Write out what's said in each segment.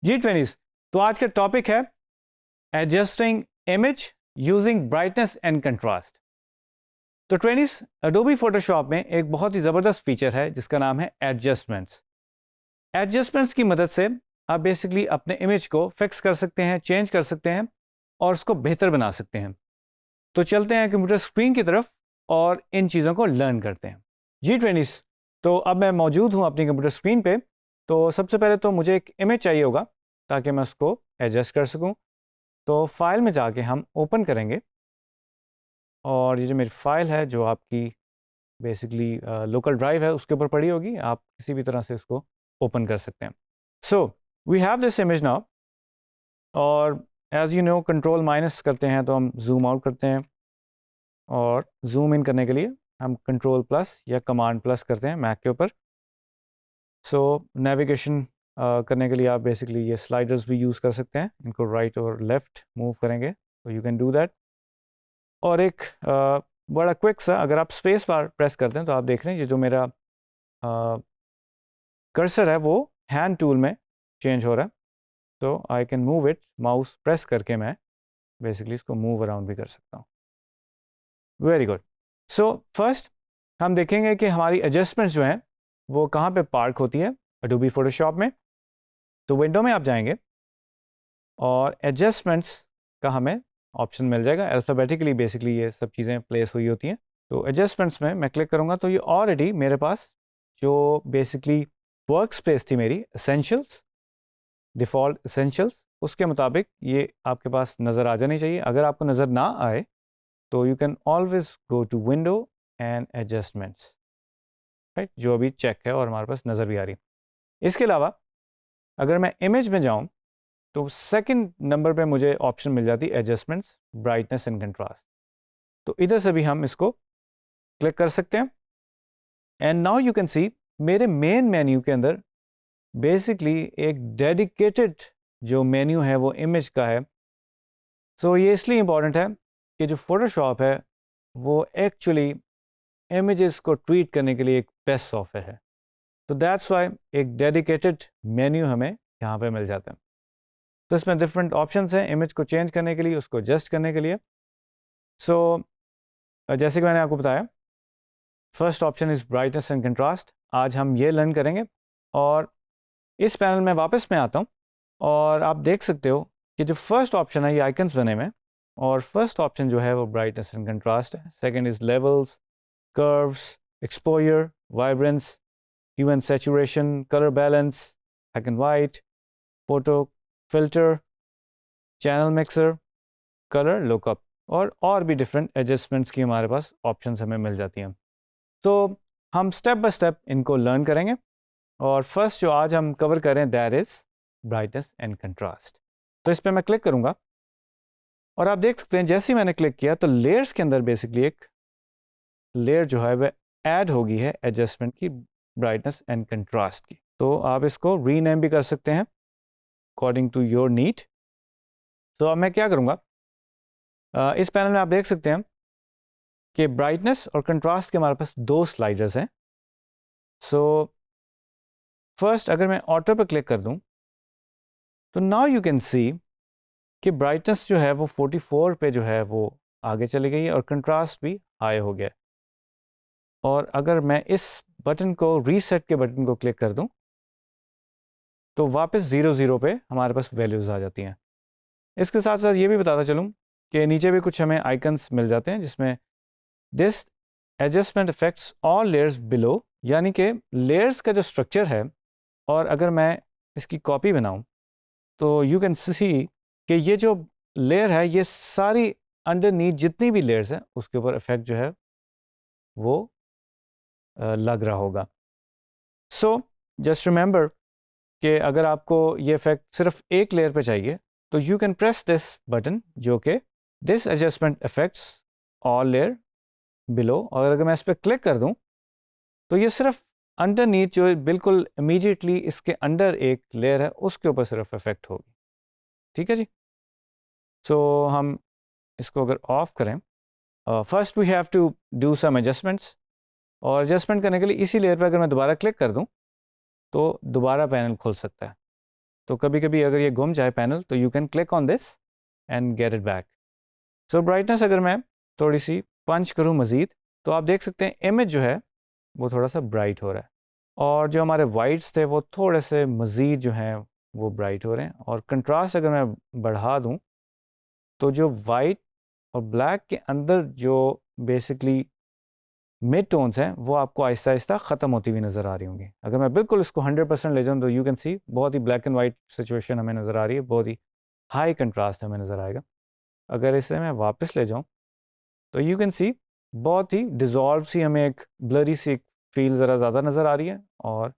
G20s। तो आज का टॉपिक है adjusting image using brightness and contrast. तो 20s अडोबी फोटोशॉप में एक बहुत ही ज़बरदस्त फीचर है जिसका नाम है एडजस्टमेंट्स। एडजस्टमेंट्स की मदद से आप बेसिकली अपने इमेज को फिक्स कर सकते हैं, चेंज कर सकते हैं और उसको बेहतर बना सकते हैं। तो चलते हैं कंप्यूटर स्क्रीन की तरफ और इन चीज़ों को लर्न करते हैं। G20s। तो अब मैं मौजूद हूँ अपनी कंप्यूटर स्क्रीन पे। तो सबसे पहले तो मुझे एक इमेज चाहिए होगा ताकि मैं उसको एडजस्ट कर सकूँ। तो फाइल में जाके हम ओपन करेंगे और ये जो मेरी फाइल है जो आपकी बेसिकली लोकल ड्राइव है उसके ऊपर पड़ी होगी, आप किसी भी तरह से उसको ओपन कर सकते हैं। So we have this image now और as you know control minus करते हैं तो हम जूम आउट करते हैं और जूम इन करने के लिए हम कंट्रोल प्लस या कमांड प्लस करते हैं मैक के ऊपर। सो नेविगेशन करने के लिए आप बेसिकली ये स्लाइडर्स भी यूज़ कर सकते हैं, इनको राइट और लेफ़्ट मूव करेंगे तो यू कैन डू दैट। और एक बड़ा क्विक सा, अगर आप स्पेस बार प्रेस करते हैं तो आप देख रहे हैं ये जो मेरा कर्सर है वो हैंड टूल में चेंज हो रहा है। तो I can move it, mouse press करके मैं बेसिकली इसको मूव अराउंड भी कर सकता हूँ। Very good. सो फर्स्ट हम देखेंगे कि हमारी एडजस्टमेंट्स जो हैं वो कहाँ पे पार्क होती है अडोबी फोटोशॉप में। तो विंडो में आप जाएंगे और एडजस्टमेंट्स का हमें ऑप्शन मिल जाएगा। अल्फ़ाबेटिकली बेसिकली ये सब चीज़ें प्लेस हुई होती हैं। तो एडजस्टमेंट्स में मैं क्लिक करूँगा तो ये ऑलरेडी मेरे पास जो बेसिकली वर्क स्पेस थी मेरी एसेंशियल्स, डिफ़ॉल्ट एसेंशियल्स, उसके मुताबिक ये आपके पास नज़र आ जानी चाहिए। अगर आपको नज़र ना आए तो you can always go to window and adjustments, right, जो अभी चेक है और हमारे पास नज़र भी आ रही है। इसके अलावा अगर मैं इमेज में जाऊँ तो सेकंड नंबर पे मुझे ऑप्शन मिल जाती है एडजस्टमेंट्स, ब्राइटनेस एंड कंट्रास्ट। तो इधर से भी हम इसको क्लिक कर सकते हैं and now you can see मेरे मेन मेन्यू के अंदर बेसिकली एक डेडिकेटेड जो मेन्यू है वो इमेज का है। सो ये इसलिए इम्पॉर्टेंट है कि जो फोटोशॉप है वो एक्चुअली इमेजेस को ट्रीट करने के लिए एक बेस्ट सॉफ्टवेयर है। तो दैट्स वाई एक डेडिकेटेड मेन्यू हमें यहाँ पे मिल जाता है। तो इसमें डिफरेंट ऑप्शंस हैं इमेज को चेंज करने के लिए, उसको एडजस्ट करने के लिए। सो जैसे कि मैंने आपको बताया, first option is brightness and contrast. आज हम ये लर्न करेंगे और इस पैनल में वापस मैं आता हूँ और आप देख सकते हो कि जो फर्स्ट ऑप्शन है ये आइकन्स बने हुए हैं और फर्स्ट ऑप्शन जो है वो ब्राइटनेस एंड कंट्रास्ट है। Second is levels, curves, exposure, vibrance, hue and saturation, colour balance, black and white, photo filter, channel mixer, colour lookup और भी डिफरेंट एडजस्टमेंट्स की हमारे पास ऑप्शंस हमें मिल जाती हैं। तो हम स्टेप बाय स्टेप इनको लर्न करेंगे और फर्स्ट जो आज हम कवर करें that is brightness and contrast. तो इस पर मैं क्लिक करूँगा और आप देख सकते हैं जैसे ही मैंने क्लिक किया तो लेयर्स के अंदर बेसिकली एक लेयर जो है वह ऐड होगी है एडजस्टमेंट की, ब्राइटनेस एंड कंट्रास्ट की। तो आप इसको रीनेम भी कर सकते हैं अकॉर्डिंग टू योर नीड। तो अब मैं क्या करूँगा, इस पैनल में आप देख सकते हैं कि ब्राइटनेस और कंट्रास्ट के हमारे पास दो स्लाइडर्स हैं। सो फर्स्ट अगर मैं ऑटो पे क्लिक कर दूं तो नाउ यू कैन सी कि ब्राइटनेस जो है वो 44 पे जो है वो आगे चली गई है और कंट्रास्ट भी हाई हो गया। और अगर मैं इस बटन को, रीसेट के बटन को क्लिक कर दूं तो वापस 00 पे हमारे पास वैल्यूज़ आ जाती हैं। इसके साथ साथ ये भी बताता चलूँ कि नीचे भी कुछ हमें आइकन्स मिल जाते हैं जिसमें this adjustment affects all layers below, यानी कि लेयर्स का जो स्ट्रक्चर है और अगर मैं इसकी कॉपी बनाऊं तो यू कैन सी कि ये जो लेयर है ये सारी अंडरनीथ जितनी भी लेयर्स हैं उसके ऊपर इफेक्ट जो है वो लग रहा होगा। सो जस्ट रिमेंबर कि अगर आपको ये इफेक्ट सिर्फ एक लेयर पे चाहिए तो you can press this button जो कि this adjustment affects all layer below, और अगर मैं इस पर क्लिक कर दूं तो ये सिर्फ अंडरनीथ जो बिल्कुल इमीडिएटली इसके अंडर एक लेयर है उसके ऊपर सिर्फ इफेक्ट होगी। ठीक है जी। सो हम इसको अगर ऑफ करें, first we have to do some adjustments, और एडजस्टमेंट करने के लिए इसी लेयर पर अगर मैं दोबारा क्लिक कर दूं तो दोबारा पैनल खुल सकता है। तो कभी कभी अगर ये गुम जाए पैनल तो you can click on this and get it back. So brightness अगर मैं थोड़ी सी पंच करूँ मज़ीद तो आप देख सकते हैं इमेज जो है वो थोड़ा सा ब्राइट हो रहा है, और जो हमारे वाइट्स थे वो थोड़े से मज़ीद जो हैं वो ब्राइट हो रहे हैं। और कंट्रास्ट अगर मैं बढ़ा दूँ तो जो वाइट और ब्लैक के अंदर जो बेसिकली मिड टोन्स हैं वो आपको आहिस्ता आहिस्ता ख़त्म होती हुई नज़र आ रही होंगी। अगर मैं बिल्कुल इसको 100% ले जाऊँ तो यू कैन सी बहुत ही ब्लैक एंड वाइट सिचुएशन हमें नज़र आ रही है, बहुत ही हाई कंट्रास्ट हमें नज़र आएगा। अगर इसे मैं वापस ले जाऊँ तो यू कैन सी बहुत ही डिज़ोल्व सी हमें एक ब्लरी सी फील ज़रा ज़्यादा नज़र आ रही है, और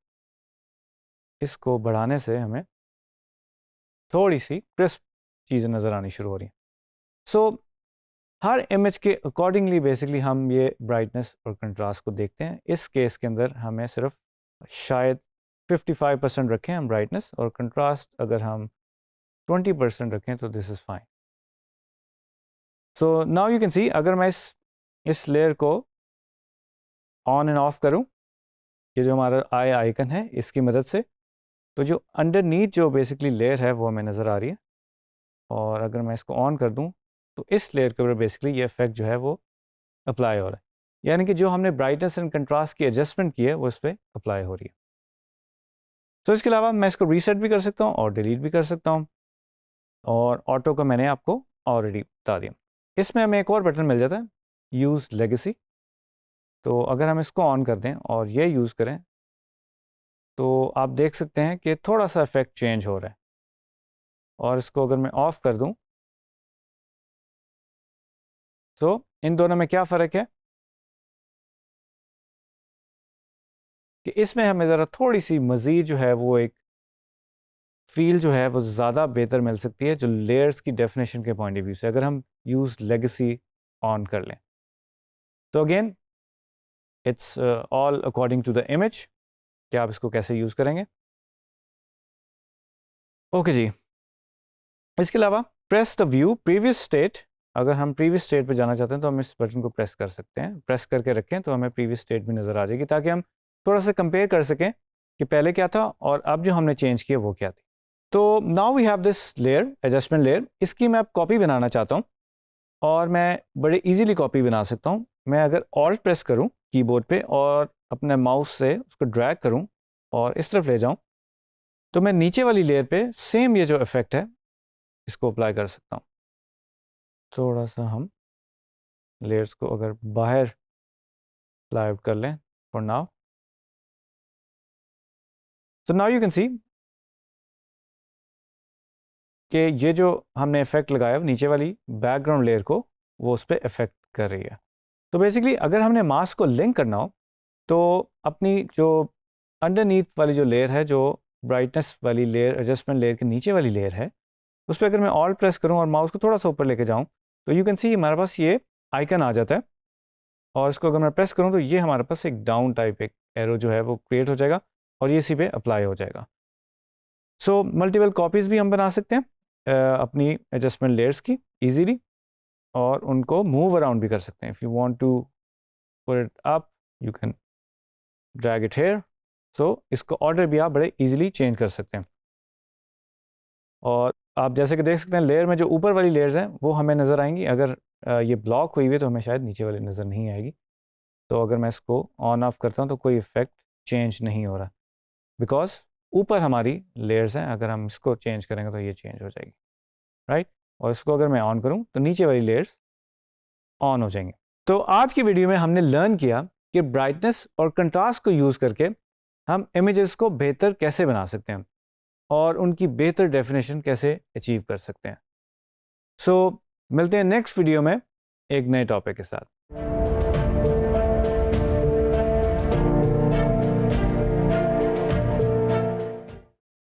इसको बढ़ाने से हमें थोड़ी सी क्रिस्प चीज़ें नज़र आनी शुरू हो रही हैं। सो हर इमेज के अकॉर्डिंगली बेसिकली हम ये ब्राइटनेस और कंट्रास्ट को देखते हैं। इस केस के अंदर हमें सिर्फ शायद 55% रखें हम ब्राइटनेस, और कंट्रास्ट अगर हम 20% रखें तो this is fine. So now you can see अगर मैं इस लेयर को ऑन एंड ऑफ करूं, ये जो हमारा आई आइकन है इसकी मदद से, तो जो अंडरनीथ जो बेसिकली लेयर है वो हमें नज़र आ रही है। और अगर मैं इसको ऑन कर दूं तो इस लेयर के ऊपर बेसिकली ये इफेक्ट जो है वो अप्लाई हो रहा है, यानी कि जो हमने ब्राइटनेस एंड कंट्रास्ट की एडजस्टमेंट की है वो इस पर अप्लाई हो रही है। तो इसके अलावा मैं इसको रीसेट भी कर सकता हूँ और डिलीट भी कर सकता हूँ, और ऑटो का मैंने आपको ऑलरेडी बता दिया। इसमें हमें एक और बटन मिल जाता है, यूज़ लेगेसी। तो अगर हम इसको ऑन कर दें और ये यूज़ करें तो आप देख सकते हैं कि थोड़ा सा इफेक्ट चेंज हो रहा है। और इसको अगर मैं ऑफ़ कर दूं तो इन दोनों में क्या फ़र्क है कि इसमें हमें ज़रा थोड़ी सी मज़ीद जो है वो एक फील जो है वो ज़्यादा बेहतर मिल सकती है जो लेयर्स की डेफिनेशन के पॉइंट ऑफ व्यू से, अगर हम यूज़ लेगेसी ऑन कर लें। तो again it's all according to the image कि आप इसको कैसे यूज़ करेंगे। ओके जी, इसके अलावा press the view previous state. अगर हम प्रीवियस स्टेट पे जाना चाहते हैं तो हम इस बटन को प्रेस कर सकते हैं, प्रेस करके रखें तो हमें प्रीवियस स्टेट भी नज़र आ जाएगी, ताकि हम थोड़ा सा कंपेयर कर सकें कि पहले क्या था और अब जो हमने चेंज किया वो क्या थी। तो now we have this layer, adjustment layer. इसकी मैं अब कॉपी बनाना चाहता हूँ और मैं बड़े इजीली कॉपी बना सकता हूँ। मैं अगर ऑल्ट प्रेस करूँ कीबोर्ड पे और अपने माउस से उसको ड्रैग करूँ और इस तरफ ले जाऊँ तो मैं नीचे वाली लेयर पे सेम ये जो इफेक्ट है इसको अप्लाई कर सकता हूँ। थोड़ा सा हम लेयर्स को अगर बाहर अप्लाई आउट कर लें फॉर नाउ, तो नाउ यू कैन सी कि ये जो हमने इफेक्ट लगाया नीचे वाली बैकग्राउंड लेयर को वो उस पर इफेक्ट कर रही है। तो बेसिकली अगर हमने मास्क को लिंक करना हो तो अपनी जो अंडरनीथ वाली जो लेयर है, जो ब्राइटनेस वाली लेयर, एडजस्टमेंट लेयर के नीचे वाली लेयर है, उस पर अगर मैं ऑल प्रेस करूं और माउस को थोड़ा सा ऊपर लेके जाऊं तो यू कैन सी हमारे पास ये आइकन आ जाता है। और इसको अगर मैं प्रेस करूं तो ये हमारे पास एक डाउन टाइप एक एरो जो है वो क्रिएट हो जाएगा और ये इसी पे अप्लाई हो जाएगा। सो मल्टीपल कॉपीज़ भी हम बना सकते हैं अपनी एडजस्टमेंट लेयर्स की ईजीली, और उनको मूव अराउंड भी कर सकते हैं। If you want to put it up you can drag it here. So इसको ऑर्डर भी आप बड़े इजीली चेंज कर सकते हैं। और आप जैसे कि देख सकते हैं लेयर में जो ऊपर वाली लेयर्स हैं वो हमें नज़र आएंगी। अगर ये ब्लॉक हुई हुई है तो हमें शायद नीचे वाली नज़र नहीं आएगी। तो अगर मैं इसको ऑन ऑफ करता हूँ तो कोई इफेक्ट चेंज नहीं हो रहा, बिकॉज ऊपर हमारी लेयर्स हैं। अगर हम इसको चेंज करेंगे तो ये चेंज हो जाएगी, राइट। और इसको अगर मैं ऑन करूँ तो नीचे वाली लेयर्स ऑन हो जाएंगे। तो आज की वीडियो में हमने लर्न किया कि ब्राइटनेस और कंट्रास्ट को यूज़ करके हम इमेजेस को बेहतर कैसे बना सकते हैं और उनकी बेहतर डेफिनेशन कैसे अचीव कर सकते हैं। सो मिलते हैं नेक्स्ट वीडियो में एक नए टॉपिक के साथ।